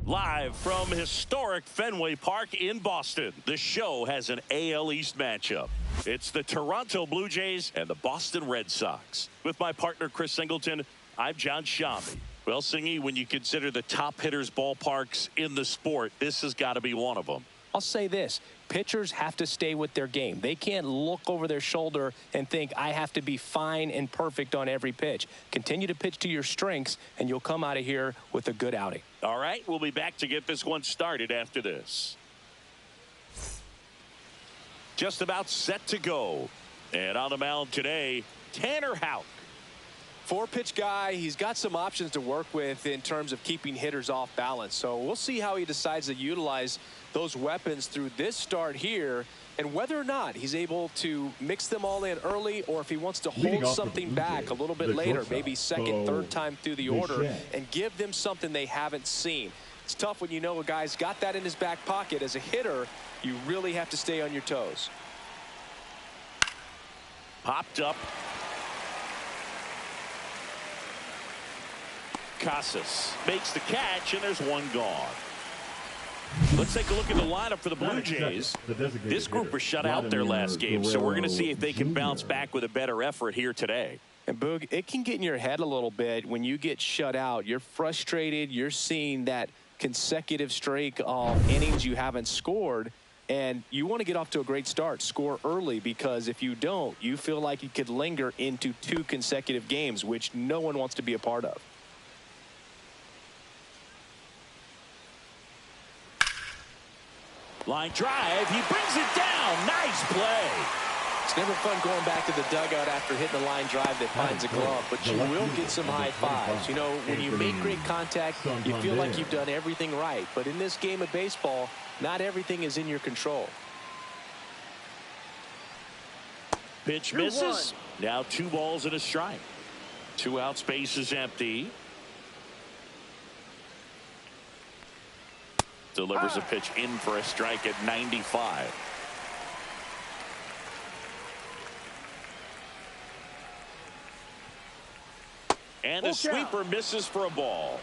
Live from historic Fenway Park in Boston, the show has an AL East matchup. It's the Toronto Blue Jays and the Boston Red Sox. With my partner, Chris Singleton, I'm John Shambi. Well, Singy, when you consider the top hitters' ballparks in the sport, this has got to be one of them. I'll say this. Pitchers have to stay with their game. They can't look over their shoulder and think, I have to be fine and perfect on every pitch. Continue to pitch to your strengths, and you'll come out of here with a good outing. All right, we'll be back to get this one started after this. Just about set to go. And on the mound today, Tanner Houck. Four-pitch guy. He's got some options to work with in terms of keeping hitters off balance. So we'll see how he decides to utilize those weapons through this start here, and whether or not he's able to mix them all in early, or if he wants to hold something back a little bit later, maybe second, third time through the order, and give them something they haven't seen. It's tough when you know a guy's got that in his back pocket. As a hitter, you really have to stay on your toes. Popped up. Casas makes the catch, and there's one gone. Let's take a look at the lineup for the Blue Jays. This group was shut out their last game, so we're going to see if they can bounce back with a better effort here today. And Boog, it can get in your head a little bit when you get shut out. You're frustrated. You're seeing that consecutive streak of innings you haven't scored, and you want to get off to a great start. Score early, because if you don't, you feel like you could linger into 2 consecutive games, which no one wants to be a part of. Line drive, he brings it down. Nice play. It's never fun going back to the dugout after hitting the line drive that finds a glove, but you will get some high fives. You know, when you make great contact, you feel like you've done everything right. But in this game of baseball, not everything is in your control. Pitch misses. Now 2 balls and a strike. 2 out, space is empty. Delivers a pitch in for a strike at 95. And a sweeper misses for a ball.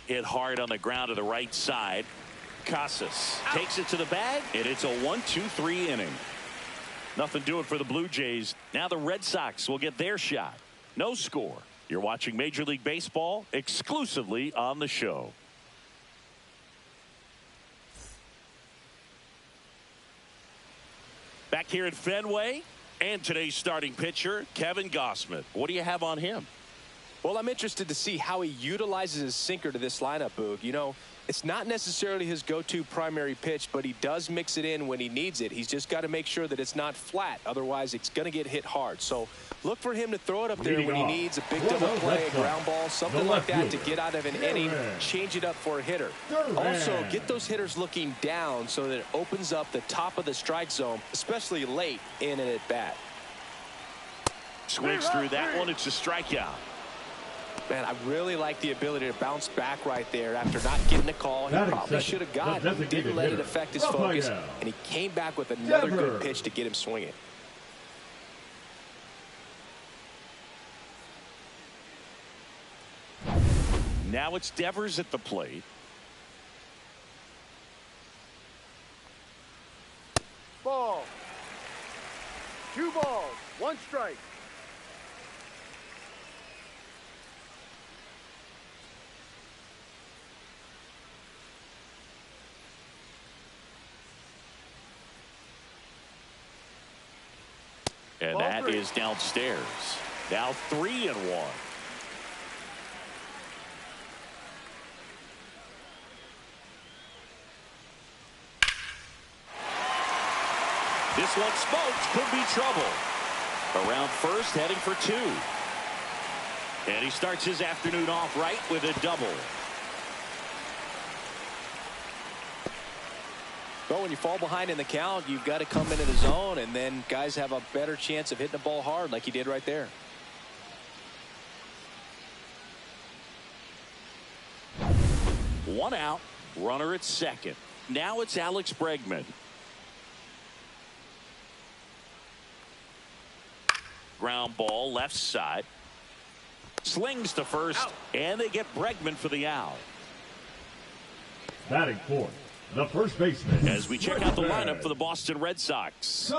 Hit hard on the ground to the right side. Casas takes it to the bag, and it's a 1-2-3 inning. Nothing doing for the Blue Jays. Now the Red Sox will get their shot. No score. You're watching Major League Baseball exclusively on the show. Back here at Fenway, and today's starting pitcher, Kevin Gausman. What do you have on him? Well, I'm interested to see how he utilizes his sinker to this lineup, Boog. You know, it's not necessarily his go-to primary pitch, but he does mix it in when he needs it. He's just got to make sure that it's not flat. Otherwise, it's going to get hit hard. So look for him to throw it up there when he needs a big double play, a ground ball, something like that to get out of an inning, change it up for a hitter. Also, get those hitters looking down so that it opens up the top of the strike zone, especially late in an at-bat. Swings through that one. It's a strikeout. Man, I really like the ability to bounce back right there after not getting the call. He probably should have gotten it. Didn't let it affect his focus, and he came back with another good pitch to get him swinging. Now it's Devers at the plate. Ball. 2 balls, 1 strike. And that is downstairs. Now 3-1. This one smoked. Could be trouble. Around first, heading for 2. And he starts his afternoon off right with a double. But when you fall behind in the count, you've got to come into the zone, and then guys have a better chance of hitting the ball hard like he did right there. 1 out, runner at second. Now it's Alex Bregman. ground ball left side. Slings to first, out. And they get Bregman for the out. Batting fourth, the first baseman. As we check out the lineup for the Boston Red Sox.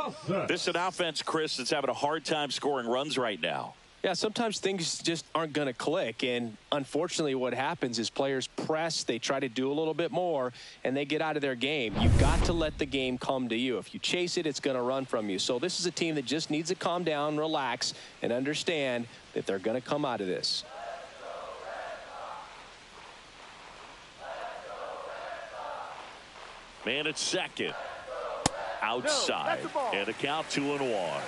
This is an offense, Chris, that's having a hard time scoring runs right now. Yeah, sometimes things just aren't going to click, and unfortunately what happens is players press, they try to do a little bit more, and they get out of their game. You've got to let the game come to you. If you chase it, it's going to run from you. So this is a team that just needs to calm down, relax, and understand that they're going to come out of this. Man at second. Outside. And a count 2-1.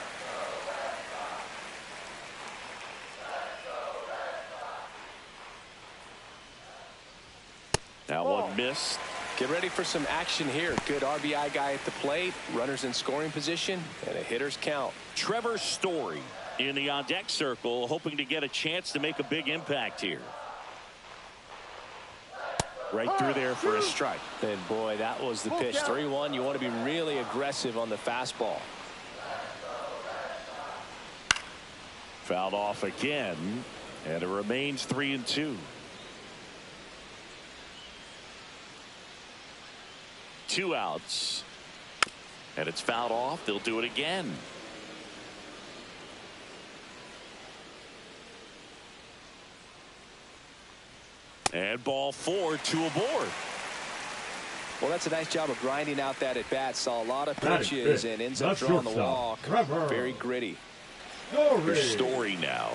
That one missed. Get ready for some action here. Good RBI guy at the plate. Runners in scoring position. And a hitter's count. Trevor Story in the on-deck circle, hoping to get a chance to make a big impact here. Right through there for a strike. And boy, that was the pitch. 3-1. You want to be really aggressive on the fastball. Fouled off again. And it remains 3-2. 2 outs. And it's fouled off. They'll do it again. And ball 4, 2 aboard. Well, that's a nice job of grinding out that at bat. Saw a lot of pitches and ends up drawing the walk. Very gritty. Here's Story now.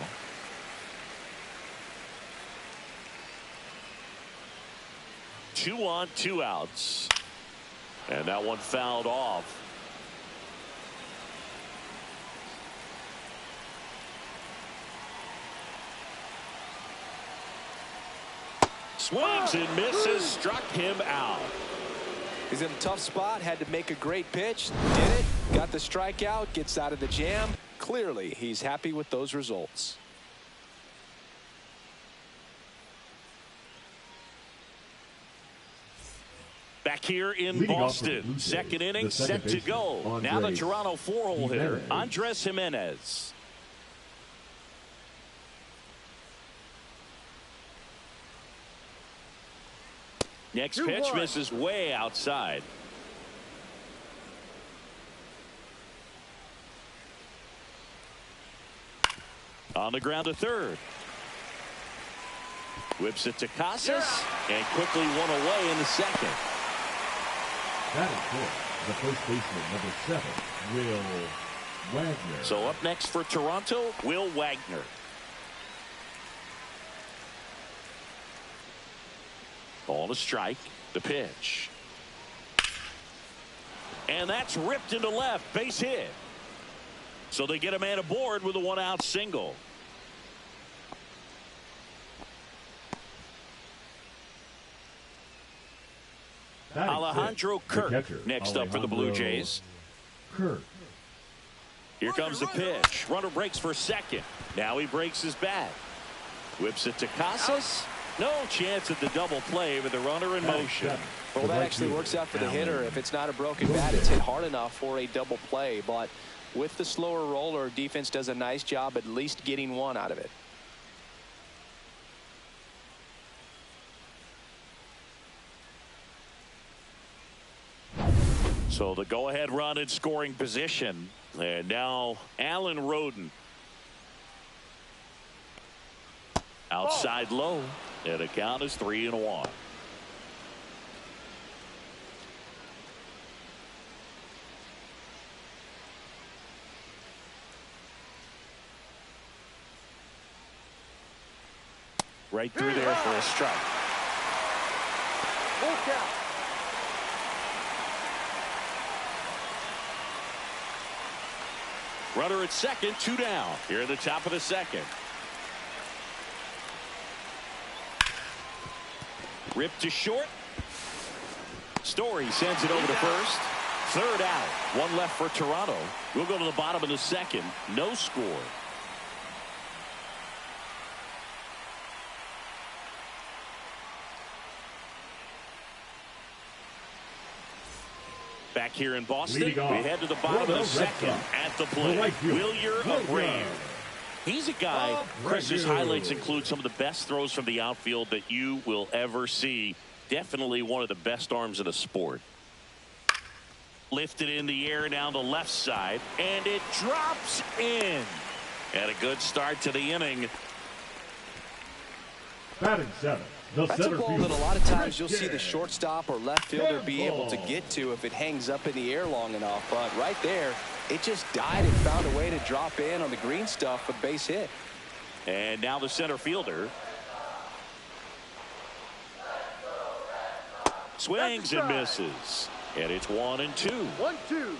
Two on, 2 outs. And that one fouled off. Swings and misses, struck him out. He's in a tough spot, had to make a great pitch, did it, got the strikeout, gets out of the jam. Clearly, he's happy with those results. Back here in Boston, second inning set to go. Now the Toronto 4-hole hitter, Andres Jimenez. Next pitch misses way outside. On the ground to third. Whips it to Casas and quickly one away in the second. Batting fourth, the first baseman, number 7, Will Wagner. So up next for Toronto, Will Wagner. Ball to strike. The pitch. And that's ripped into left. Base hit. So they get a man aboard with a 1-out single. Alejandro Kirk next up for the Blue Jays. Kirk. Here comes the pitch. Runner breaks for second. Now he breaks his bat. Whips it to Casas. No chance at the double play with the runner in motion. Well, that actually works out for the hitter. If it's not a broken bat, it's hit hard enough for a double play. But with the slower roller, defense does a nice job at least getting one out of it. So the go-ahead run in scoring position. And now Alan Roden. Outside low. And the count is 3-1. Right through there for a strike. Full count. Runner at second, 2 down. Here at the top of the second. Ripped to short. Story sends it over to first. 3rd out. 1 left for Toronto. We'll go to the bottom of the second. No score. Back here in Boston, we head to the bottom of the second. At the plate, Wilyer Abreu. He's a guy, Chris's highlights include some of the best throws from the outfield that you will ever see. Definitely one of the best arms in the sport. Lifted in the air down the left side, and it drops in. And a good start to the inning. Batting seventh, the That's a center ball fielder, that a lot of times you'll see Christian. the shortstop or left fielder be able to get to if it hangs up in the air long enough. But right there, it just died and found a way to drop in on the green stuff for base hit. And now the center fielder swings and misses. And it's 1-2. 1-2.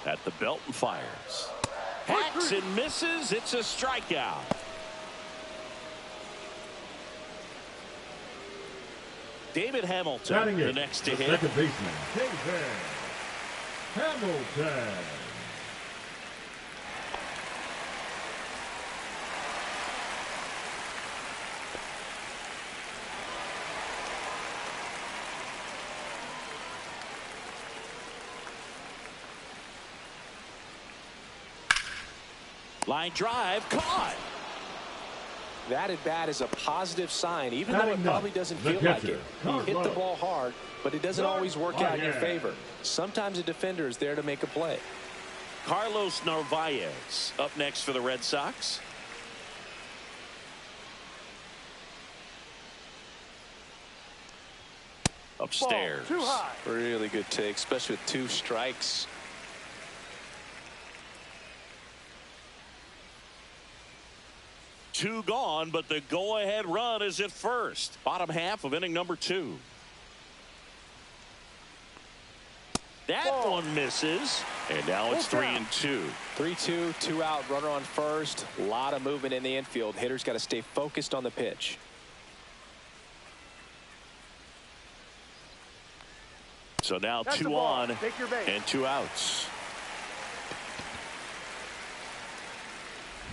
At the belt and fires. Hacks and misses. It's a strikeout. David Hamilton, Batting the eighth, next to the hit. second baseman, David Hamilton. Line drive caught. That at bat is a positive sign, even though Batting it probably ninth, doesn't the feel like catcher, it. You hit the Carlos. ball hard, but it doesn't always work out in your Narvaez. favor. Sometimes a defender is there to make a play. Carlos Narvaez up next for the Red Sox. Upstairs. Ball too high. Really good take, especially with 2 strikes. Two gone, but the go-ahead run is at first. Bottom half of inning number 2. That Ball. one misses, and now it's 3-2. 3-2, 2 out, runner on first. A lot of movement in the infield. Hitters got to stay focused on the pitch. So now That's 2 the ball. on Take your base. and 2 outs.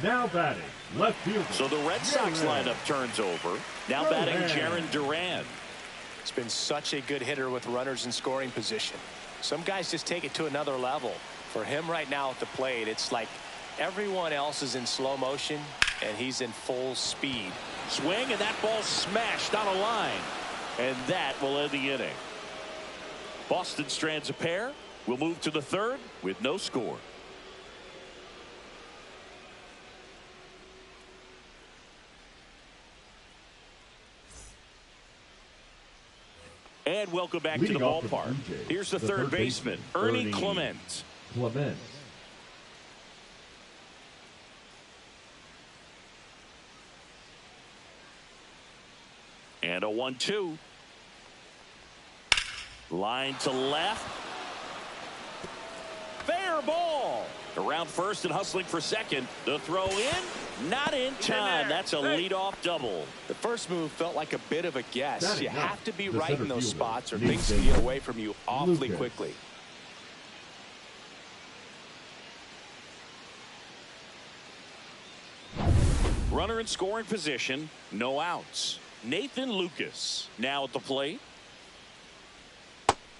Now batting, left fielder. So the Red Sox Duran. lineup turns over. Now Duran. batting Jaron Duran. It's been such a good hitter with runners in scoring position. Some guys just take it to another level. For him right now at the plate, it's like everyone else is in slow motion and he's in full speed. Swing, and that ball smashed on a line. And that will end the inning. Boston strands a pair. We'll move to the third with no score. And welcome back Leading to the off for the ballpark. Blue Jays, Here's the third baseman, Ernie Clement. Clement. And a 1-2. Line to left. Fair ball. Around first and hustling for second. The throw in. Not in time. That's a leadoff double. The first move felt like a bit of a guess. Batting You ninth, have to be the right in center those fielder, spots or Nathan things can get away from you awfully Lucas. quickly. Runner in scoring position. No outs. Nathan Lucas now at the plate.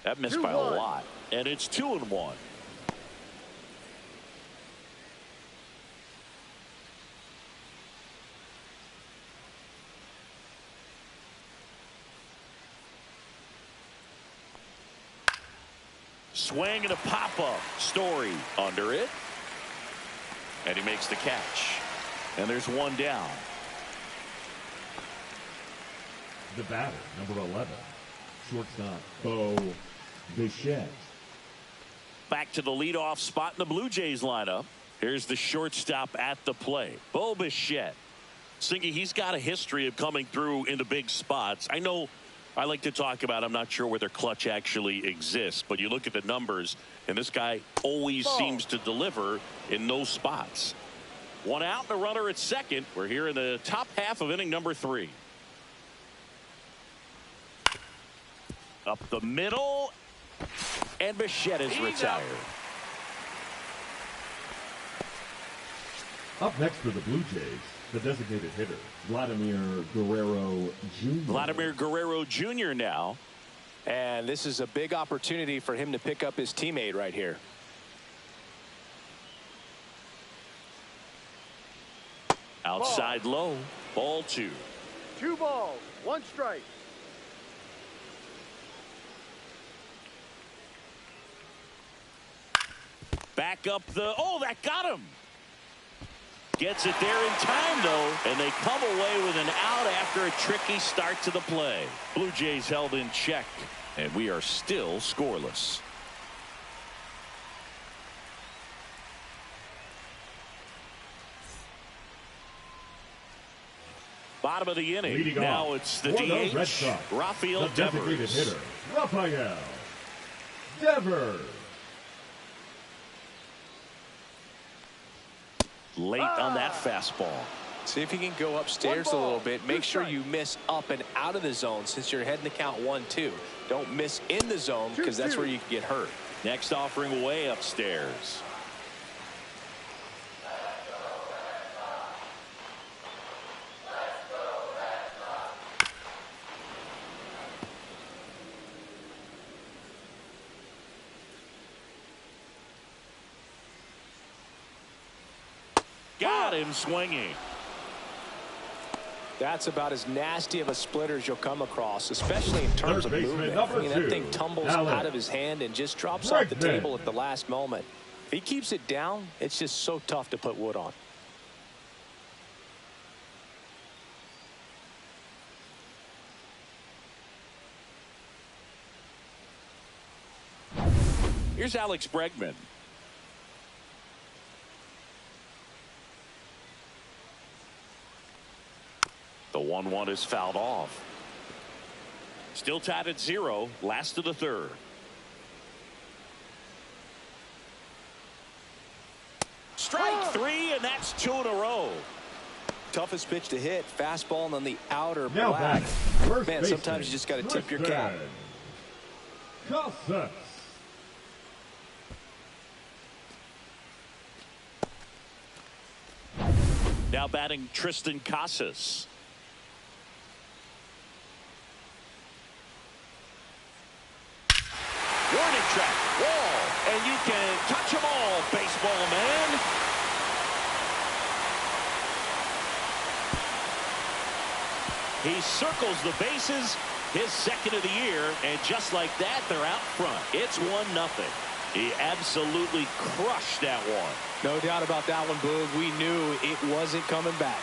That missed by a 2-1. lot. And it's 2-1. Swing and a pop-up. Story under it. And he makes the catch. And there's one down. The batter, number 11, shortstop, Bo Bichette. Back to the leadoff spot in the Blue Jays lineup. Here's the shortstop at the plate, Bo Bichette. Singy, he's got a history of coming through in the big spots. I know I like to talk about, I'm not sure whether clutch actually exists, but you look at the numbers, and this guy always seems to deliver in those spots. One out and a runner at second. We're here in the top half of inning number 3. Up the middle, and Bichette is retired. Up next for the Blue Jays, The designated hitter, Vladimir Guerrero Jr. Vladimir Guerrero Jr. now. And this is a big opportunity for him to pick up his teammate right here. Outside low. Ball 2. 2 balls, 1 strike. Back up the. Oh, that got him. Gets it there in time, though, and they come away with an out after a tricky start to the play. Blue Jays held in check, and we are still scoreless. Bottom of the inning. Leading now off it's the for the DH, Red Sox, Rafael the designated Devers. hitter, Rafael Devers. Late on that fastball. See if you can go upstairs a little bit. Make sure you miss up and out of the zone since you're heading to count 1-2. Don't miss in the zone because that's where you can get hurt. Next offering way upstairs. Got him swinging. That's about as nasty of a splitter as you'll come across, especially in terms of movement. I mean, that thing tumbles out of his hand and just drops off the table at the last moment. If he keeps it down, it's just so tough to put wood on. Here's Alex Bregman. The 1-1 is fouled off. Still tied at 0. Last of the 3rd. Strike 3, and that's 2 in a row. Toughest pitch to hit, fastball, and on the outer Now black. first Man, baseman, sometimes you just got to tip your cap. Casas. Now batting Tristan Casas. Warning track, wall, and you can touch them all, baseball man. He circles the bases, his 2nd of the year, and just like that, they're out front. It's 1-0. He absolutely crushed that one. No doubt about that one, Boog. We knew it wasn't coming back.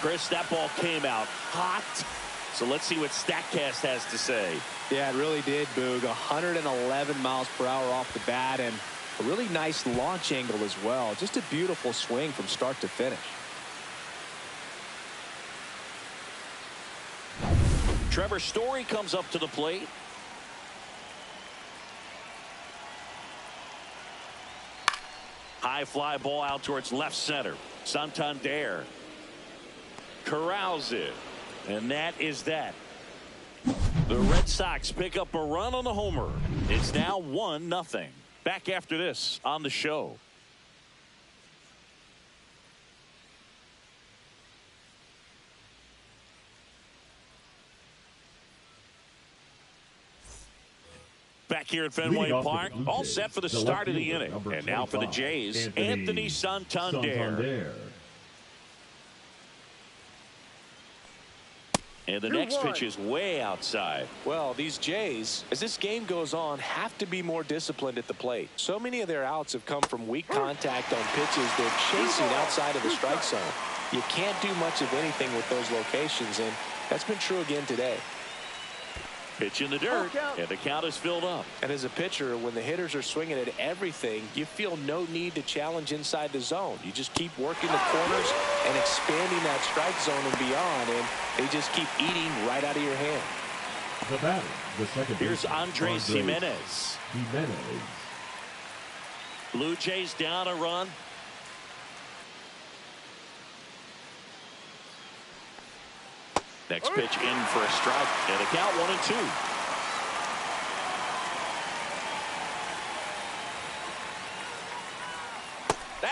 Chris, that ball came out hot. So let's see what StatCast has to say. Yeah, it really did, Boog. 111 miles per hour off the bat and a really nice launch angle as well. Just a beautiful swing from start to finish. Trevor Story comes up to the plate. High fly ball out towards left center. Santander corrals it, and that is that. The Red Sox pick up a run on the homer. It's now 1-0. Back after this on the show. Back here at Fenway Park, all set for the start of the inning. And now for the Jays, Anthony Santander. And the next pitch is way outside. Well, these Jays, as this game goes on, have to be more disciplined at the plate. So many of their outs have come from weak contact on pitches they're chasing outside of the strike zone. You can't do much of anything with those locations, and that's been true again today. Pitch in the dirt, and the count is filled up. And as a pitcher, when the hitters are swinging at everything, you feel no need to challenge inside the zone. You just keep working the corners and expanding that strike zone and beyond, and they just keep eating right out of your hand. The batter, the second Here's baseman, Andres Jimenez. Blue Jays down a run. Next pitch in for a strike, and a count 1-2.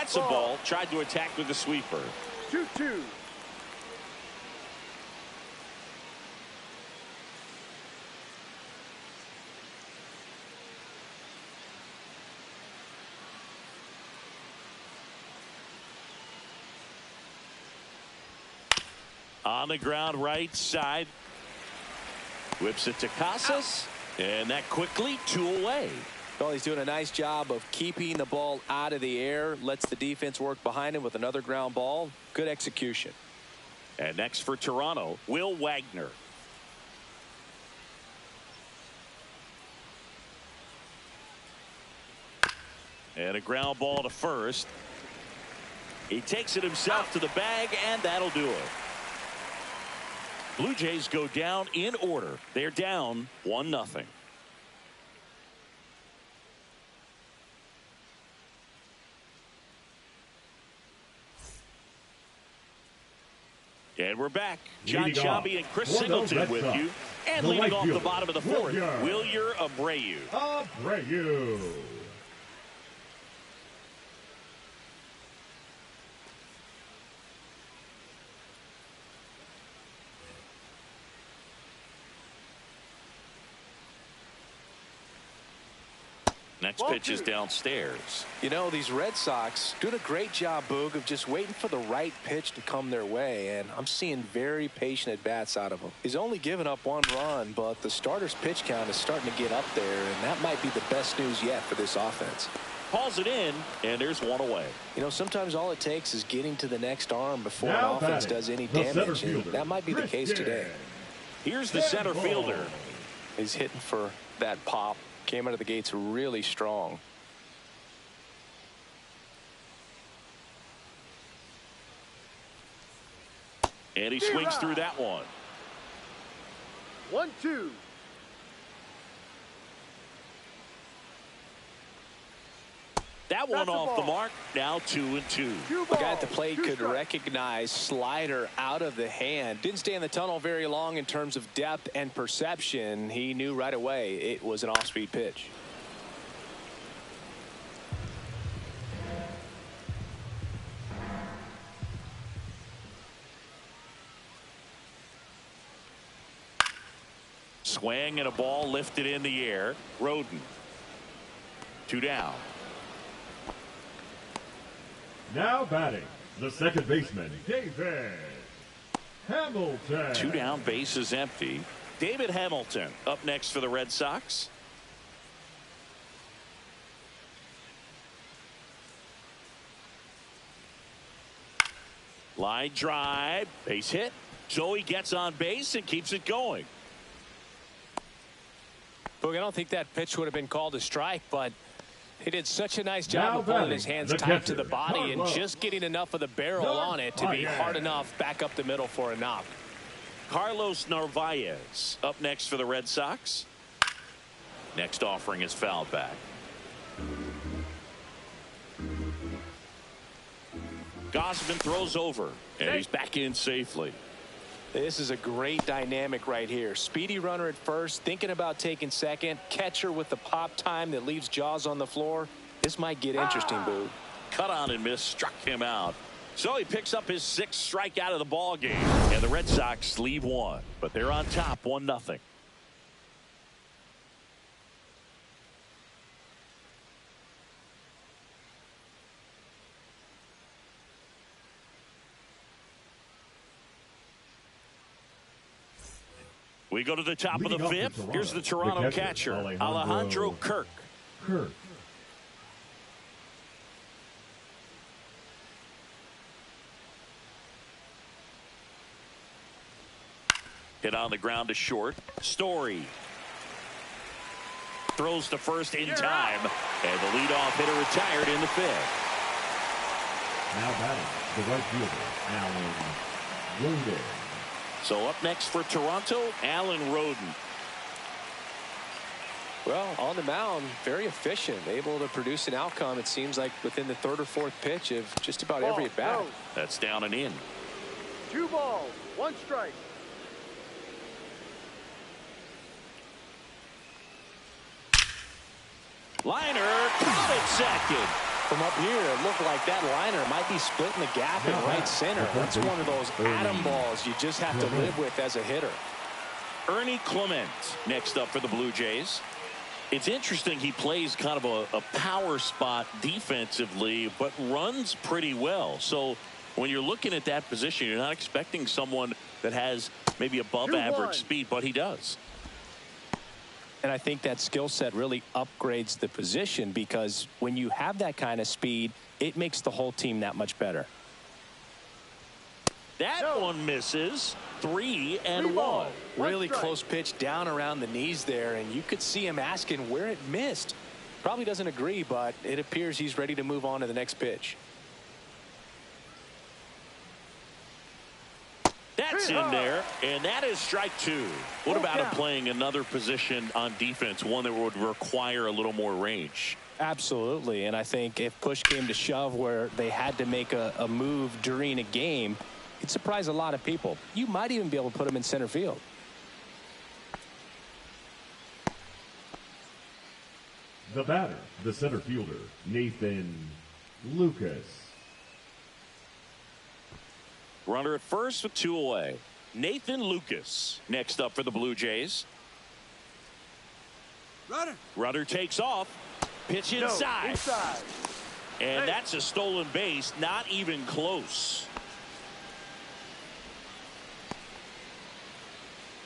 gets the ball, tried to attack with the sweeper. 2-2. On the ground right side. Whips it to Casas. And that quickly 2 away. Well, he's doing a nice job of keeping the ball out of the air. Lets the defense work behind him with another ground ball. Good execution. And next for Toronto, Will Wagner. And a ground ball to first. He takes it himself to the bag, and that'll do it. Blue Jays go down in order. They're down 1-0. And we're back. John Sciambi and Chris Singleton with you. And leading off the bottom of the fourth, Wilyer Abreu. Next pitch is downstairs. You know, these Red Sox doing a great job, Boog, of just waiting for the right pitch to come their way, and I'm seeing very patient at-bats out of him. He's only given up 1 run, but the starter's pitch count is starting to get up there, and that might be the best news yet for this offense. Calls it in, and there's 1 away. You know, sometimes all it takes is getting to the next arm before an offense does any damage, and that might be the case today. Here's the center fielder. He's hitting for that pop. Came out of the gates really strong. And he swings through that one. 1-2. That one off the mark. Now 2-2. The guy at the plate could recognize slider out of the hand. Didn't stay in the tunnel very long in terms of depth and perception. He knew right away it was an off-speed pitch. Swing and a ball lifted in the air. Roden. 2 down. Now batting, the second baseman, David Hamilton. 2 down, base is empty. David Hamilton up next for the Red Sox. Line drive, base hit. So he gets on base and keeps it going. Boog, I don't think that pitch would have been called a strike, but he did such a nice job of holding his hands tight to the body and just getting enough of the barrel on it to be hard enough back up the middle for a knock. Carlos Narvaez up next for the Red Sox. Next offering is fouled back. Gausman throws over, and he's back in safely. This is a great dynamic right here. Speedy runner at first, thinking about taking second. Catcher with the pop time that leaves Jaws on the floor. This might get interesting, Boo. Cut on and miss, struck him out. So he picks up his 6th strikeout of the ball game, and the Red Sox leave 1, but they're on top 1-0. We go to the top of the 5th. Here's the Toronto catcher, Alejandro Kirk. Hit on the ground to short. Story throws to first in time, and the leadoff hitter retired in the 5th. Now batting, the right fielder, Alan Roden. So up next for Toronto, Alan Roden. Well, on the mound, very efficient, able to produce an outcome, it seems like, within the 3rd or 4th pitch of just about every at bat. That's down and in. 2 balls, 1 strike. Liner caught at second. From up here, it looked like that liner might be splitting the gap in right center. That's one of those atom balls you just have to live with as a hitter. Ernie Clement next up for the Blue Jays. It's interesting, he plays kind of a power spot defensively, but runs pretty well. So when you're looking at that position, you're not expecting someone that has maybe above average speed, but he does. And I think that skill set really upgrades the position, because when you have that kind of speed, it makes the whole team that much better. That one misses. 3-1. Really close pitch down around the knees there, and you could see him asking where it missed. Probably doesn't agree, but it appears he's ready to move on to the next pitch. That's in there, and that is strike 2. What about him playing another position on defense, one that would require a little more range? Absolutely, and I think if push came to shove where they had to make a move during a game, it'd surprise a lot of people. You might even be able to put him in center field. The batter, the center fielder, Nathan Lucas. Runner at first with 2 away. Nathan Lucas next up for the Blue Jays. Runner takes off. Pitch inside. And that's a stolen base. Not even close.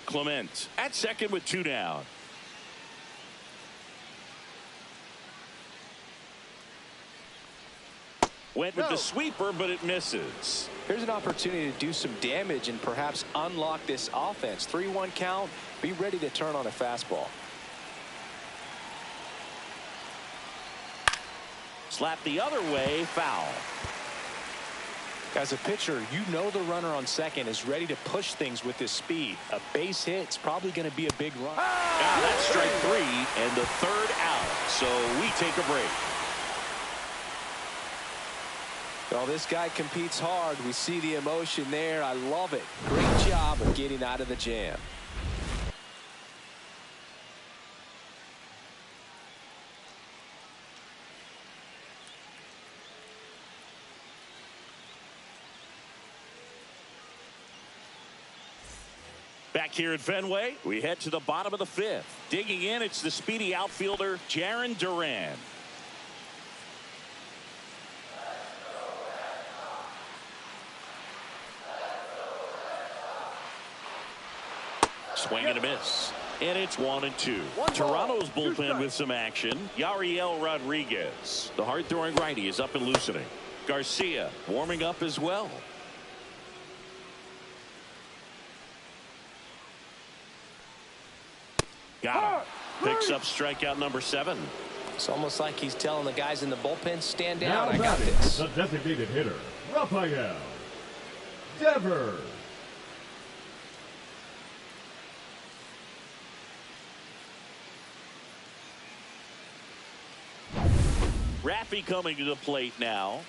Clement at second with 2 down. Went with the sweeper, but it misses. Here's an opportunity to do some damage and perhaps unlock this offense. 3-1 count. Be ready to turn on a fastball. Slap the other way, foul. As a pitcher, you know the runner on second is ready to push things with his speed. A base hit's probably going to be a big run. Now that's strike 3 and the 3rd out. So we take a break. Well, this guy competes hard. We see the emotion there. I love it. Great job of getting out of the jam. Back here at Fenway, we head to the bottom of the 5th. Digging in, it's the speedy outfielder, Jarren Duran. Swing and a miss. And it's 1-2. Toronto's bullpen with some action. Yariel Rodriguez, the hard-throwing righty, is up and loosening. Garcia warming up as well. Got him. Picks up strikeout number 7. It's almost like he's telling the guys in the bullpen, stand Now down, I got batting, this. the designated hitter, Rafael Devers. Raffy coming to the plate now.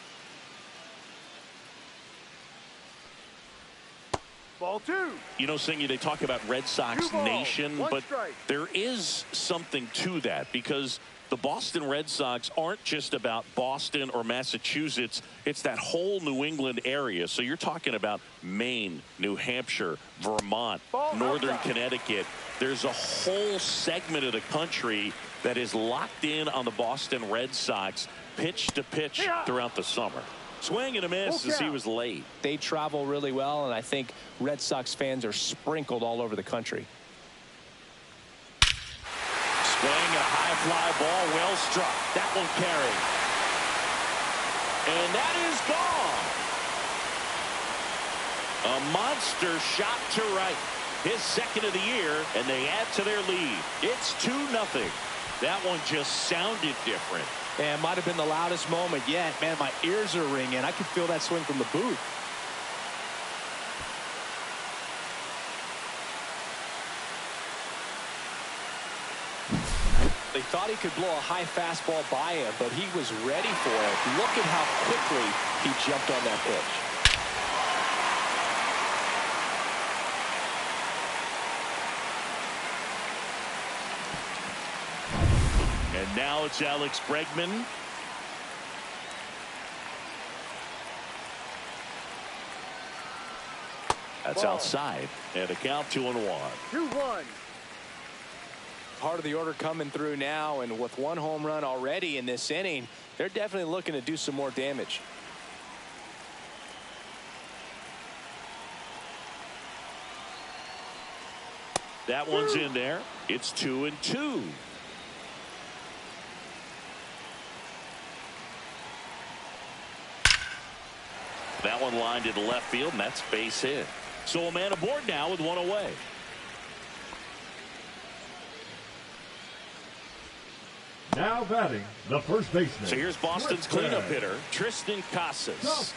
Ball 2. You know, Singy, they talk about Red Sox 2 balls, nation, 1 but strike. there is something to that, because the Boston Red Sox aren't just about Boston or Massachusetts. It's that whole New England area. So you're talking about Maine, New Hampshire, Vermont, Northern Connecticut. There's a whole segment of the country that is locked in on the Boston Red Sox pitch to pitch throughout the summer. Swing and a miss as he was late. They travel really well, and I think Red Sox fans are sprinkled all over the country. Swing, a high fly ball, well struck. That will carry. And that is gone. A monster shot to right. His second of the year, and they add to their lead. It's 2-0. That one just sounded different. And it might have been the loudest moment yet. Man, my ears are ringing. I could feel that swing from the booth. They thought he could blow a high fastball by him, but he was ready for it. Look at how quickly he jumped on that pitch. And now it's Alex Bregman. That's Ball. outside. And a count 2-1. 2-1. Part of the order coming through now, and with one home run already in this inning, they're definitely looking to do some more damage. That one's in there. It's 2-2. That one lined into left field, and that's base hit. So a man aboard now with one away. Now batting, the first baseman. So here's Boston's cleanup hitter, Tristan Casas.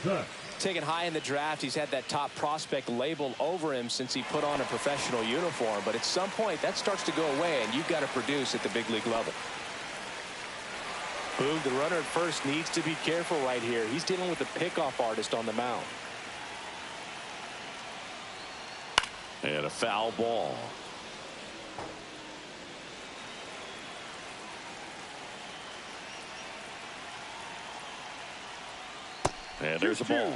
Taken high in the draft, he's had that top prospect label over him since he put on a professional uniform. But at some point, that starts to go away, and you've got to produce at the big league level. Boog, the runner at first needs to be careful right here. He's dealing with a pickoff artist on the mound. And a foul ball. And there's a ball.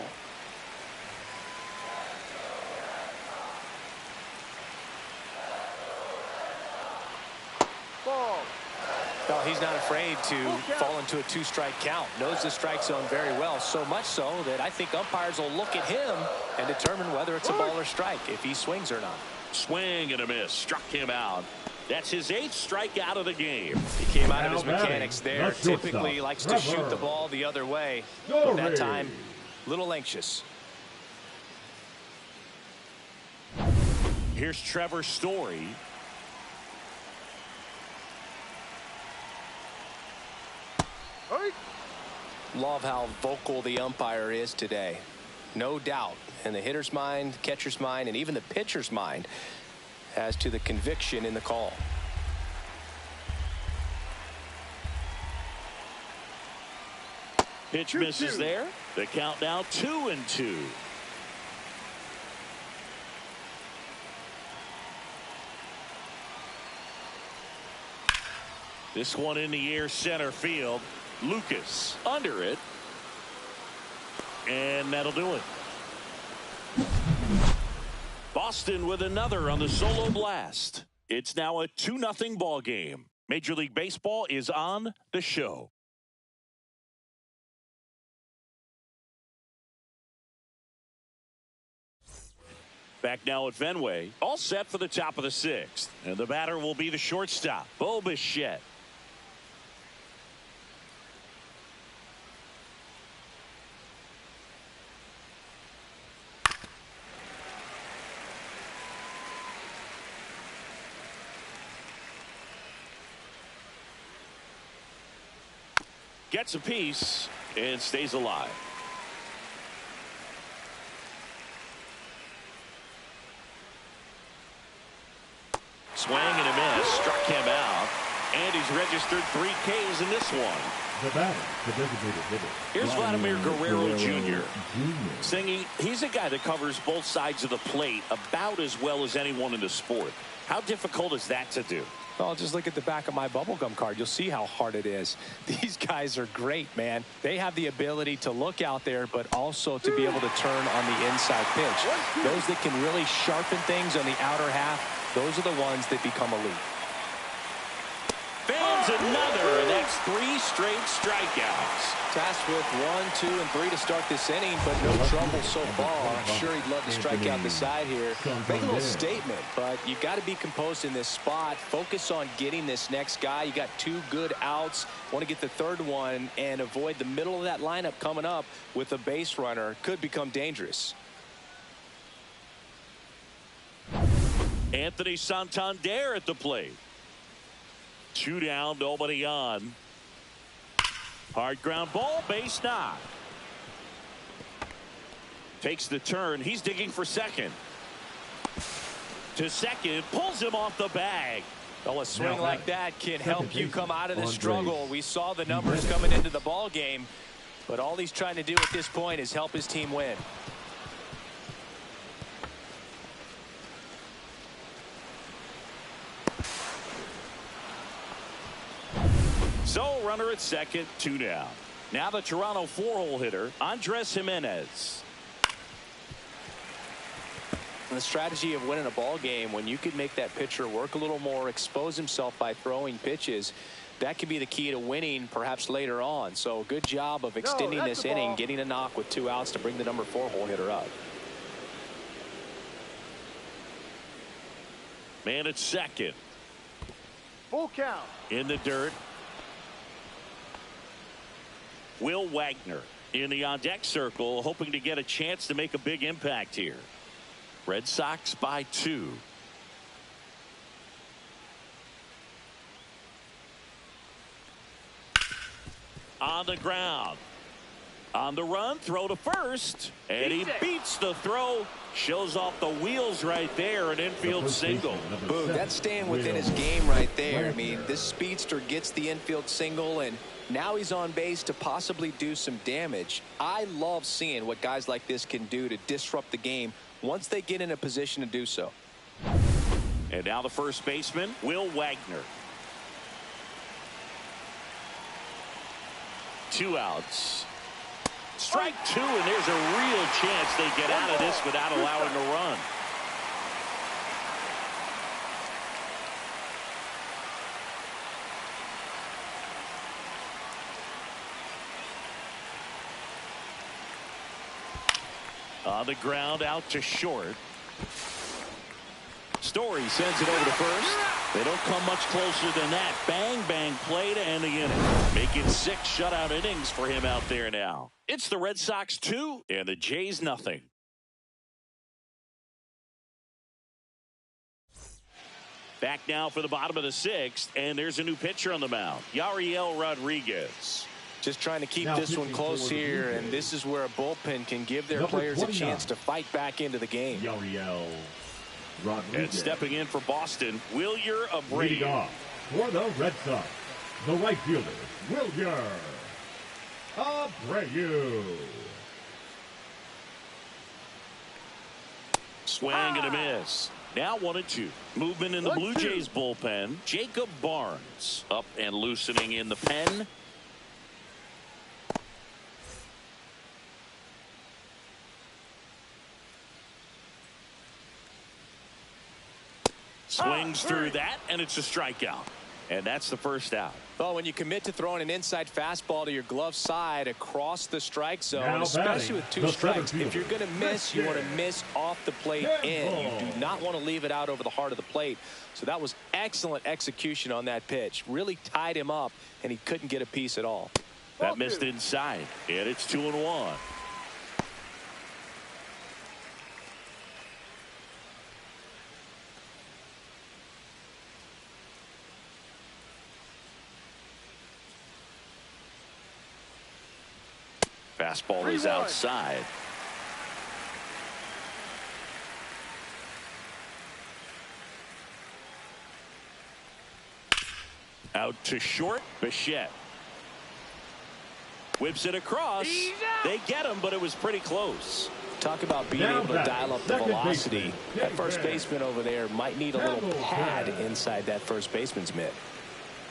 Ball. Well, he's not afraid to fall into a two-strike count. Knows the strike zone very well, so much so that I think umpires will look at him and determine whether it's a ball or strike, if he swings or not. Swing and a miss. Struck him out. That's his 8th strikeout of the game. He came out of his mechanics there. Typically likes to shoot the ball the other way. But that time, a little anxious. Here's Trevor Story. Love how vocal the umpire is today. No doubt in the hitter's mind, catcher's mind, and even the pitcher's mind as to the conviction in the call. Pitch misses there. The count now 2-2. This one in the air, center field. Lucas under it. And that'll do it. Boston with another on the solo blast. It's now a 2-0 ball game. Major League Baseball is on the show. Back now at Fenway. All set for the top of the 6th. And the batter will be the shortstop, Bo Bichette. Gets a piece and stays alive. Swing and a miss. Struck him out. And he's registered 3 Ks in this one. The batter, the designated hitter. Here's Vladimir Guerrero Jr. Singy, he's a guy that covers both sides of the plate about as well as anyone in the sport. How difficult is that to do? Well, just look at the back of my bubblegum card. You'll see how hard it is. These guys are great, man. They have the ability to look out there, but also to be able to turn on the inside pitch. Those that can really sharpen things on the outer half, those are the ones that become elite. Fans another, and that's 3 straight strikeouts. Tasked with 1, 2, and 3 to start this inning, but no trouble so far. I'm sure he'd love to strike out the side here. Make a little statement, but you got to be composed in this spot. Focus on getting this next guy. You got 2 good outs. Want to get the 3rd one and avoid the middle of that lineup coming up with a base runner. Could become dangerous. Anthony Santander at the plate. 2 down, nobody on. Hard ground ball, base knock. Takes the turn. He's digging for second. To second, pulls him off the bag. Well, a swing like that can help you come out of the struggle. We saw the numbers coming into the ball game, but all he's trying to do at this point is help his team win. So runner at second, 2 down. Now the Toronto 4-hole hitter, Andres Jimenez. And the strategy of winning a ball game, when you can make that pitcher work a little more, expose himself by throwing pitches, that could be the key to winning perhaps later on. So good job of extending this inning, getting a knock with 2 outs to bring the number 4 hole hitter up. Man at second. Full count. In the dirt. Will Wagner in the on-deck circle, hoping to get a chance to make a big impact here. Red Sox by 2. On the ground. On the run, throw to first. And he beats the throw. Shows off the wheels right there. An infield single. Boog, that's staying within his game right there. I mean, this speedster gets the infield single, and now he's on base to possibly do some damage. I love seeing what guys like this can do to disrupt the game once they get in a position to do so. And now the first baseman, Will Wagner. 2 outs. Strike 2, and there's a real chance they get out of this without allowing a run. On the ground, out to short. Story sends it over to first. They don't come much closer than that. Bang, bang play to end the inning. Making 6 shutout innings for him out there now. It's the Red Sox 2 and the Jays nothing. Back now for the bottom of the 6th, and there's a new pitcher on the mound, Yariel Rodriguez. Just trying to keep this one close here, and this is where a bullpen can give their players a chance to fight back into the game. Yariel Rodriguez. And stepping in for Boston, Wilyer Abreu. Leading off for the Red Sox, the right fielder, Wilyer Abreu. Swing and a miss. Now 1-2. Movement in the Blue Jays bullpen. Jacob Barnes up and loosening in the pen. Swings through that, and it's a strikeout. And that's the first out. Well, when you commit to throwing an inside fastball to your glove side across the strike zone, Now especially with 2 strikes, if you're going to miss, you want to Yes. miss off the plate in. You do not want to leave it out over the heart of the plate. So that was excellent execution on that pitch. Really tied him up, and he couldn't get a piece at all. That missed inside, and it's 2-1. Fastball is outside. Out to short. Bichette whips it across. They get him, but it was pretty close. Talk about being able to dial up the velocity. That first baseman over there might need a little pad inside that first baseman's mitt.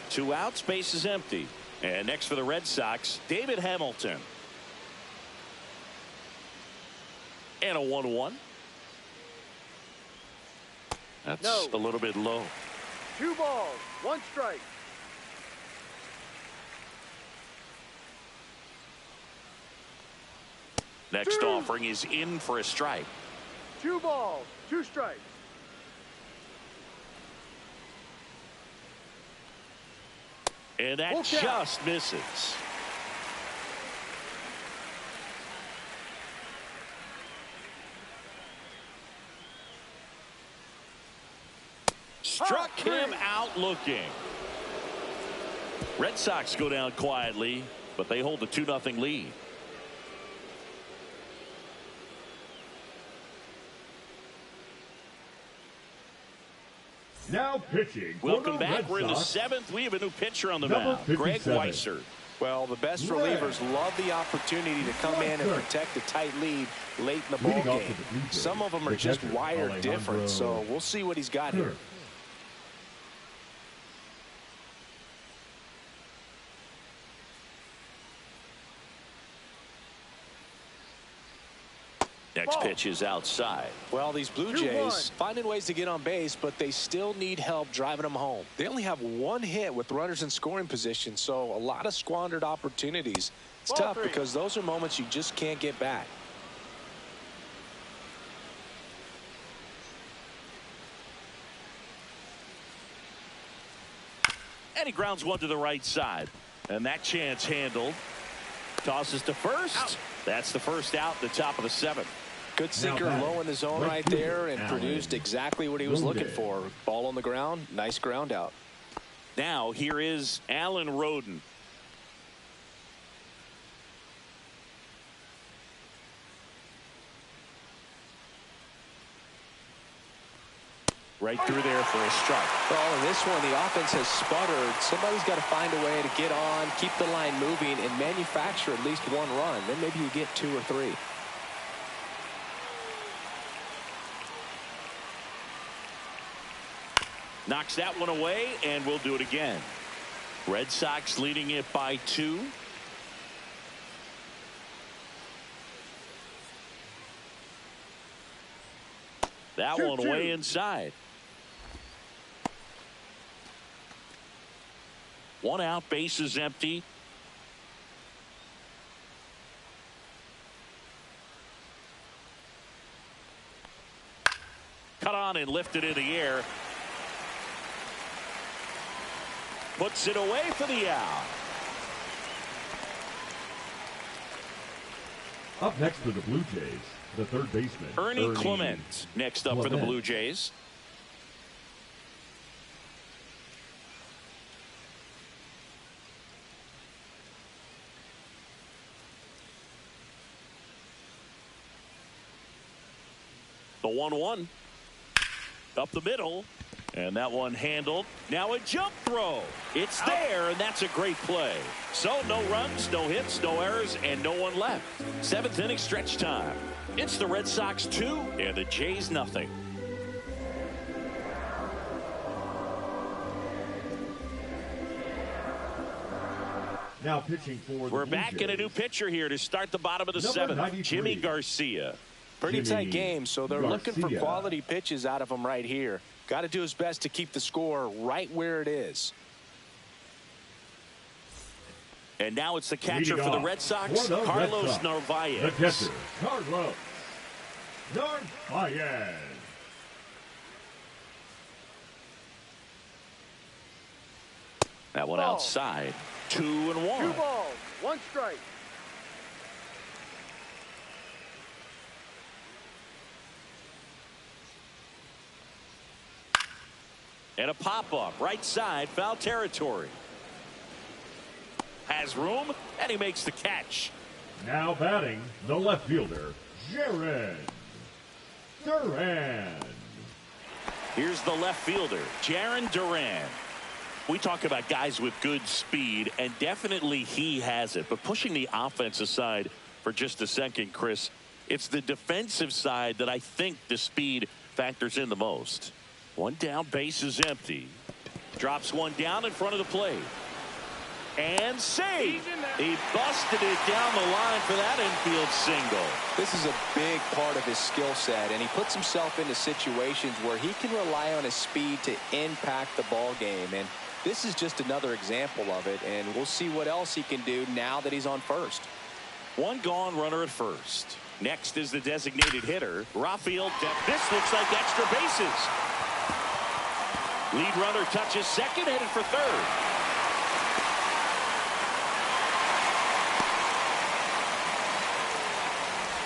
2 outs, base is empty. And next for the Red Sox, David Hamilton. And a 1-1. That's a little bit low. 2 balls, 1 strike. Next offering is in for a strike. 2 balls, 2 strikes. And that just misses. Struck him out looking. Red Sox go down quietly, but they hold the 2-0 lead. Now pitching. Welcome back. We're in the 7th. We have a new pitcher on the mound, Greg Weissert. Well, the best relievers love the opportunity to come in and protect a tight lead late in the ball game. Some of them are just wired different, so we'll see what he's got here. next Ball. pitch is outside. Well, these Blue 2-1. Jays finding ways to get on base, but they still need help driving them home. They only have one hit with runners in scoring position, so a lot of squandered opportunities. It's Ball tough 3. because those are moments you just can't get back. And he grounds one to the right side. And that chance handled. Tosses to first. Out. That's the first out, the top of the 7th. Good sinker low in the zone right there and produced exactly what he was looking for. Ball on the ground, nice ground out. Now here is Alan Roden. Right through there for a strike. Well, in this one, the offense has sputtered. Somebody's got to find a way to get on, keep the line moving, and manufacture at least one run. Then maybe you get 2 or 3. Knocks that one away, and we'll do it again. Red Sox leading it by 2. That 2-2. one way inside. 1 out, base is empty. Cut on and lifted in the air. Puts it away for the out. Up next for the Blue Jays, the third baseman, Ernie Clement next up for the Blue Jays. The 1-1 up the middle, and that one handled. Now a jump throw. It's there, and that's a great play. So no runs, no hits, no errors, and no one left. 7th inning stretch time. It's the Red Sox 2 and the Jays nothing. Now pitching for the We're Blue back in a Jays. new pitcher here to start the bottom of the Number 7th. 93. Jimmy Garcia. Pretty Jimmy tight game, so they're looking for Garcia. quality pitches out of him right here. Got to do his best to keep the score right where it is. And now it's the catcher Leading for the off Red Sox, for the Red Carlos Sox, Narvaez. The catcher, Carlos Narvaez. That one Ball. outside. 2-1. 2 balls, 1 strike. And a pop-up, right side, foul territory. Has room, and he makes the catch. Now batting, the left fielder, Jared Duran. Here's the left fielder, Jaron Duran. We talk about guys with good speed, and definitely he has it. But pushing the offense aside for just a second, Chris, it's the defensive side that I think the speed factors in the most. One down, base is empty. Drops one down in front of the plate. And saved. He busted it down the line for that infield single. This is a big part of his skill set, and he puts himself into situations where he can rely on his speed to impact the ball game. And this is just another example of it, and we'll see what else he can do now that he's on first. One gone, runner at first. Next is the designated hitter, Rafael. This looks like extra bases. Lead runner touches second, headed for third.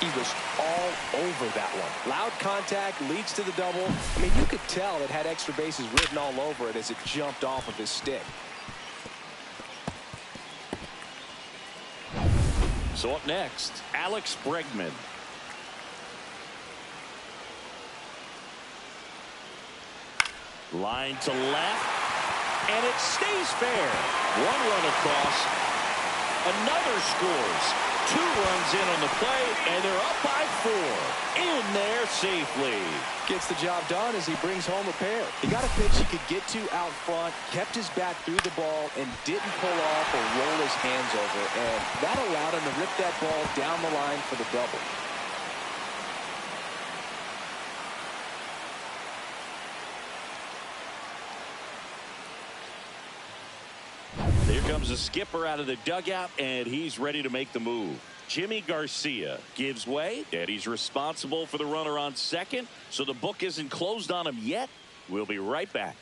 He was all over that one. Loud contact leads to the double. I mean, you could tell it had extra bases written all over it as it jumped off of his stick. So up next, Alex Bregman. Line to left, and it stays fair. One run across, another scores. 2 runs in on the play, and they're up by 4. In there safely. Gets the job done as he brings home a pair. He got a pitch he could get to out front, kept his back through the ball, and didn't pull off or roll his hands over. And that allowed him to rip that ball down the line for the double. comes the skipper out of the dugout, and he's ready to make the move. Jimmy Garcia gives way, and he's responsible for the runner on second, so the book isn't closed on him yet. We'll be right back.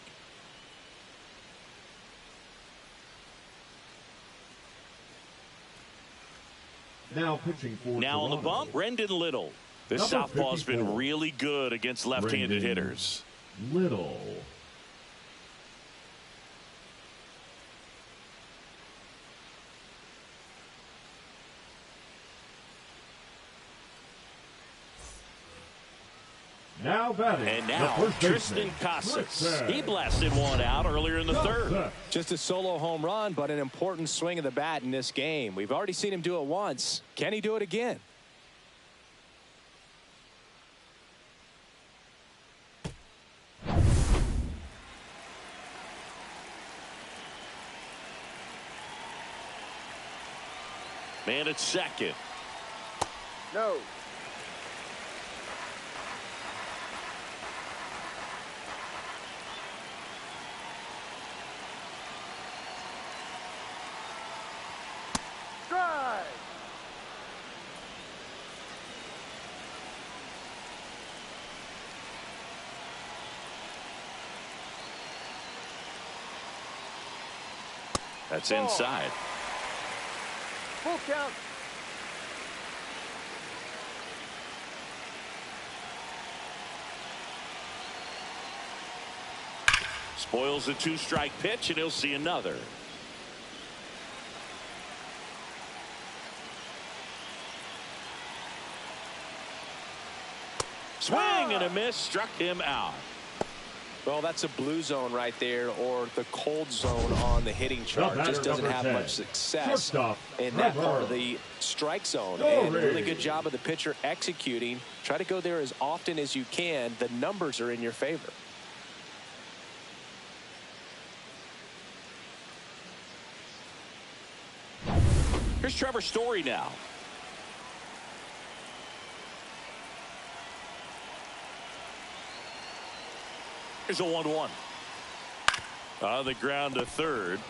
Now pitching for Now on the bump, Brendan Little. This southpaw's been really good against left-handed hitters. Little. Now batting. And now Tristan Casas. He blasted one out earlier in the third. Just a solo home run, but an important swing of the bat in this game. We've already seen him do it once. Can he do it again? Man at second. No. Strike. That's inside. Full count. Spoils the two-strike pitch, and he'll see another. Swing and a miss, struck him out. Well, that's a blue zone right there, or the cold zone on the hitting chart. Just doesn't have much success in that part of the strike zone. And really good job of the pitcher executing. Try to go there as often as you can. The numbers are in your favor. Here's Trevor Story now. Here's a 1-1. On the ground to third.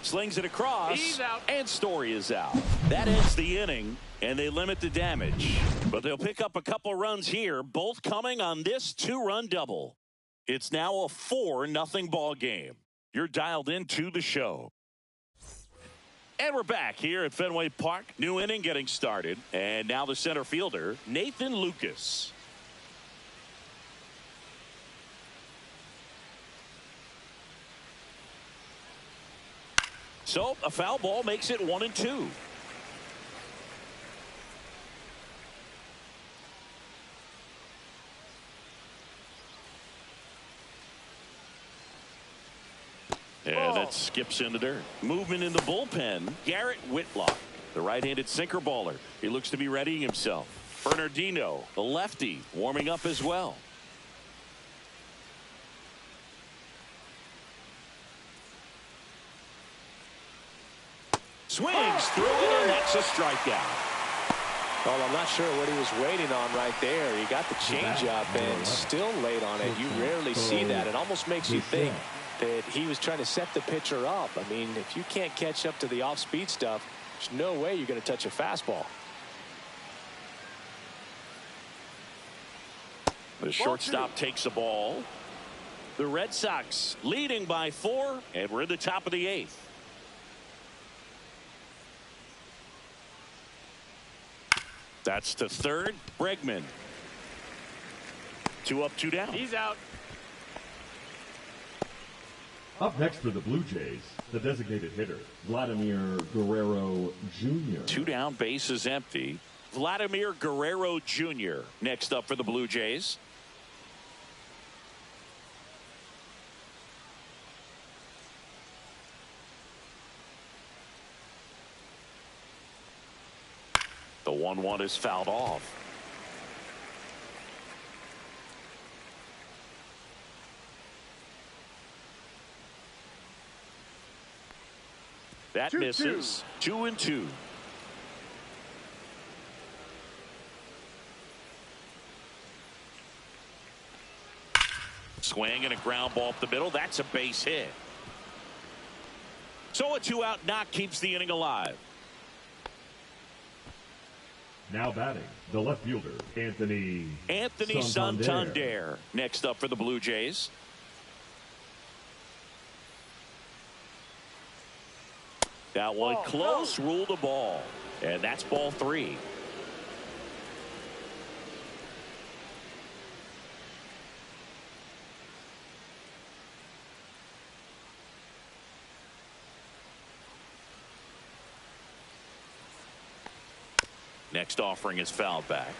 Slings it across. He's out. And Story is out. That ends the inning, and they limit the damage. But they'll pick up a couple runs here, both coming on this two-run double. It's now a 4-0 ball game. You're dialed into the show. And we're back here at Fenway Park. New inning getting started. And now the center fielder, Nathan Lucas. So a foul ball makes it 1-2. And that skips into dirt. Movement in the bullpen. Garrett Whitlock, the right-handed sinker baller. He looks to be readying himself. Bernardino, the lefty, warming up as well. Swings through it, and that's a strikeout. Well, I'm not sure what he was waiting on right there. He got the changeup and still late on it. You rarely see that. It almost makes you think that he was trying to set the pitcher up. I mean, if you can't catch up to the off-speed stuff, there's no way you're going to touch a fastball. The shortstop takes the ball. The Red Sox leading by 4, and we're in the top of the 8th. That's to third. Bregman. 2 up, 2 down. He's out. Up next for the Blue Jays, the designated hitter, Vladimir Guerrero Jr. 2 down, base is empty. Vladimir Guerrero Jr. next up for the Blue Jays. The 1-1 is fouled off. That misses. 2-2. Swing and a ground ball up the middle. That's a base hit. So a 2-out knock keeps the inning alive. Now batting, the left fielder, Anthony Santander. Next up for the Blue Jays. That one close, ruled a ball. And that's ball 3. Next offering is fouled back.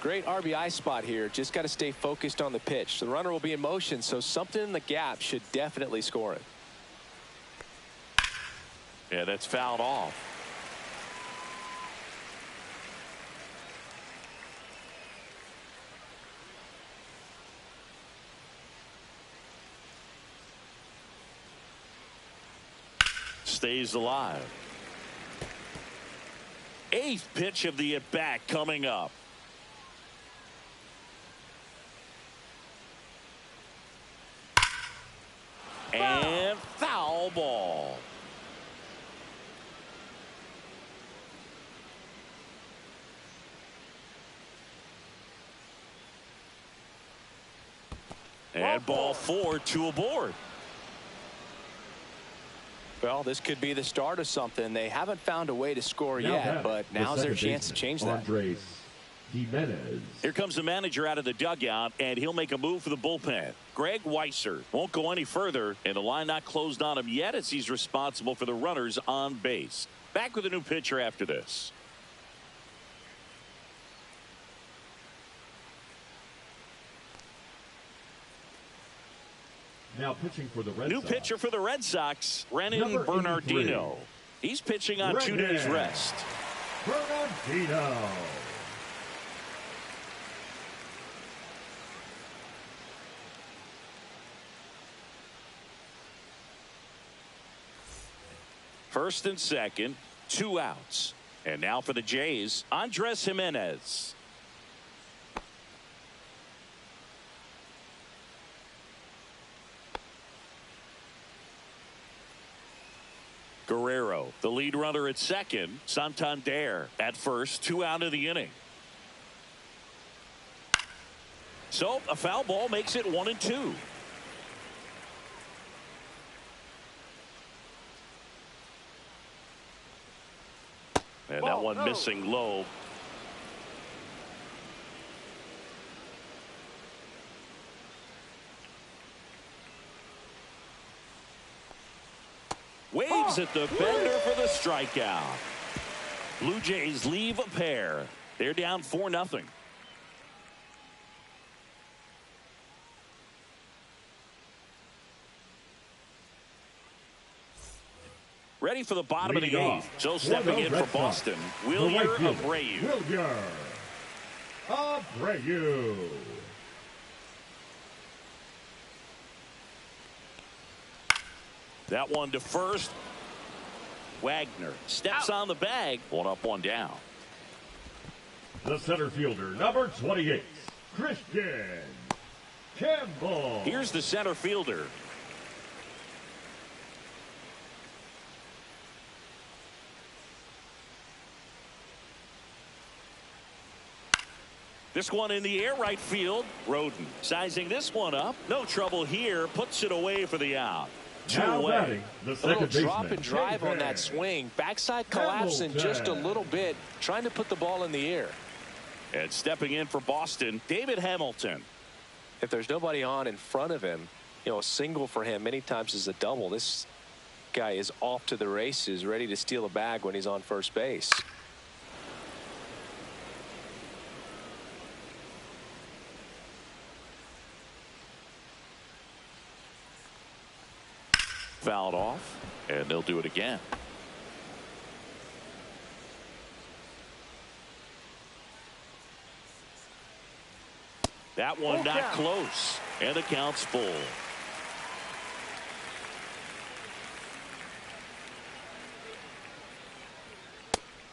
Great RBI spot here. Just got to stay focused on the pitch. The runner will be in motion, so something in the gap should definitely score it. Yeah, that's fouled off. Stays alive. 8th pitch of the at-bat coming up. And foul ball. And ball 4, 2 aboard. Well, this could be the start of something. They haven't found a way to score yet, but now's their chance to change that. Here comes the manager out of the dugout, and he'll make a move for the bullpen. Greg Weisser won't go any further, and the line not closed on him yet as he's responsible for the runners on base. Back with a new pitcher after this. Now pitching for the Red New Sox. pitcher for the Red Sox, Renan Bernardino. He's pitching on 2 days rest. Bernardino. First and second, 2 outs. And now for the Jays, Andres Jimenez. Guerrero, the lead runner at second. Santander at first, 2 out of the inning. So a foul ball makes it 1-2. And that one missing low. Waves at the fender for the strikeout. Blue Jays leave a pair. They're down 4-0. Ready for the bottom of the 8th. So stepping in for Boston, Wilyer Abreu. That one to first. Wagner steps on the bag. 1 up, 1 down. The center fielder, number 28, Christian Campbell. Here's the center fielder. This one in the air, right field. Roden sizing this one up. No trouble here. Puts it away for the out. 2 away. The a little drop and drive on that swing. Backside collapsing just a little bit, trying to put the ball in the air. And stepping in for Boston, David Hamilton. If there's nobody on in front of him, you know, a single for him many times is a double. This guy is off to the races, ready to steal a bag when he's on first base. Fouled off, and they'll do it again. That one not close, and the count's full.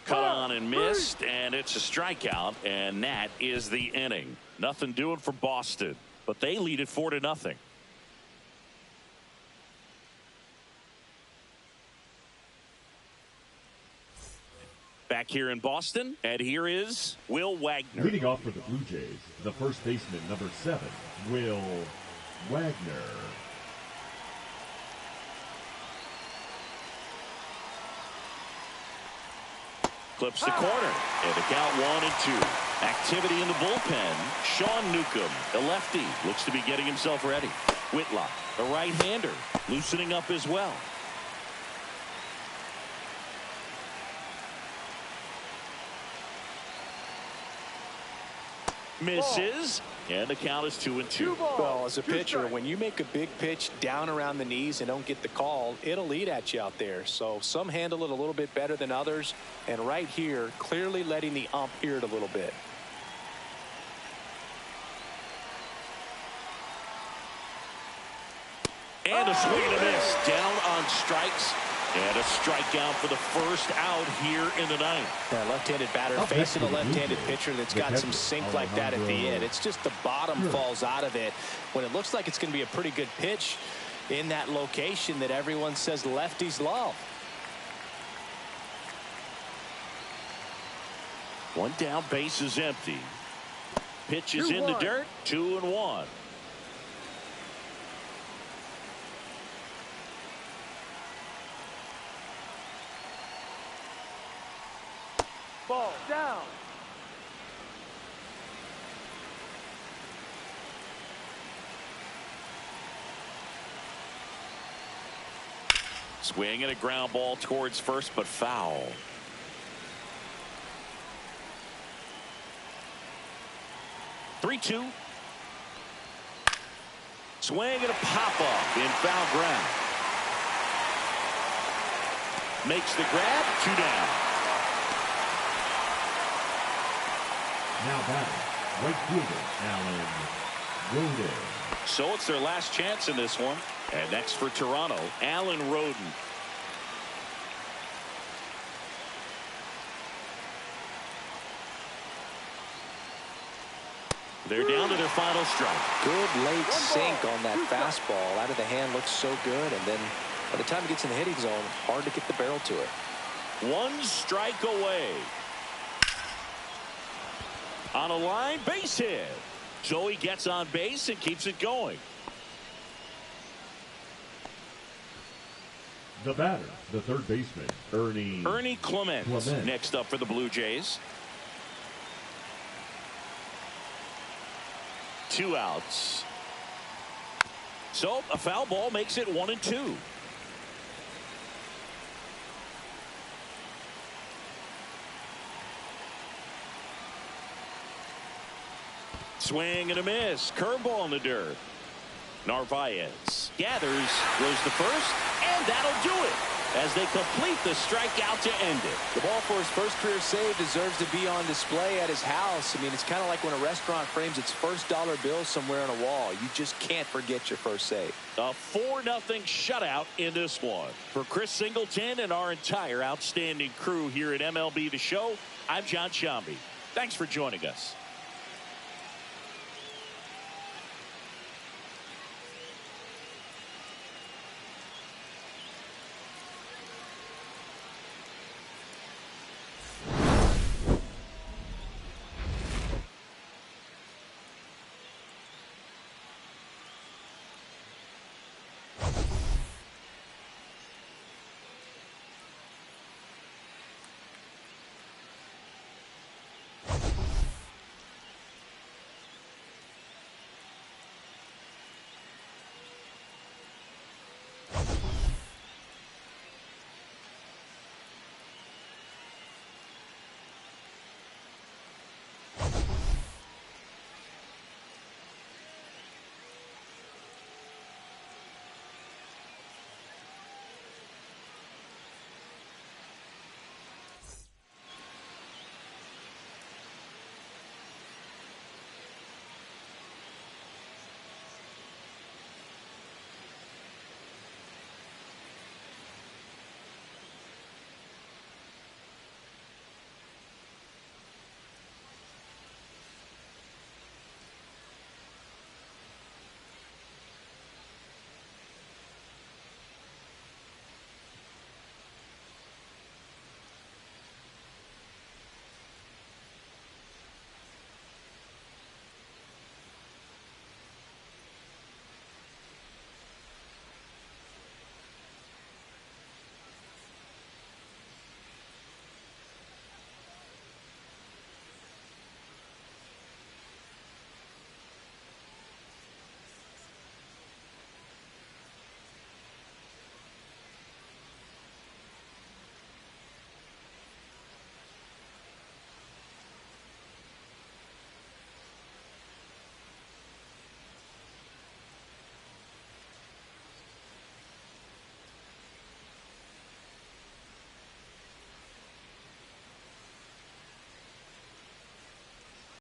Cut on and missed, and it's a strikeout, and that is the inning. Nothing doing for Boston, but they lead it 4-0. Back here in Boston, and here is Will Wagner. Leading off for the Blue Jays, the first baseman, number 7, Will Wagner. Clips the corner, and the count 1-2. Activity in the bullpen. Sean Newcomb, the lefty, looks to be getting himself ready. Whitlock, the right-hander, loosening up as well. Misses, and the count is 2-2. Well, as a pitcher, when you make a big pitch down around the knees and don't get the call, it'll eat at you out there. So some handle it a little bit better than others, and right here, clearly letting the ump hear it a little bit. And a swing and a miss, down on strikes. And a strikeout for the first out here in the ninth. Yeah, left-handed batter facing a left-handed pitcher that's got some sink like that at the end. It's just the bottom falls out of it when it looks like it's going to be a pretty good pitch in that location that everyone says lefties love. One down, base is empty. Pitch is in the dirt, 2-1. Ball down. Swing and a ground ball towards first, but foul. Three-two. Swing and a pop-up in foul ground. Makes the grab, 2 down. Now batting, right fielder, Alan Roden. So it's their last chance in this one. And next for Toronto, Alan Roden. They're down to their final strike. Good late sink on that fastball. Out of the hand, looks so good. And then by the time it gets in the hitting zone, hard to get the barrel to it. 1 strike away. On a line, base hit. So he gets on base and keeps it going. The batter, the third baseman, Ernie Clements. Next up for the Blue Jays. 2 outs. So a foul ball makes it 1-2. Swing and a miss. Curveball in the dirt. Narvaez gathers, goes to first, and that'll do it as they complete the strikeout to end it. The ball for his first career save deserves to be on display at his house. I mean, it's kind of like when a restaurant frames its first dollar bill somewhere on a wall. You just can't forget your first save. A 4-0 shutout in this one. For Chris Singleton and our entire outstanding crew here at MLB The Show, I'm John Shambi. Thanks for joining us.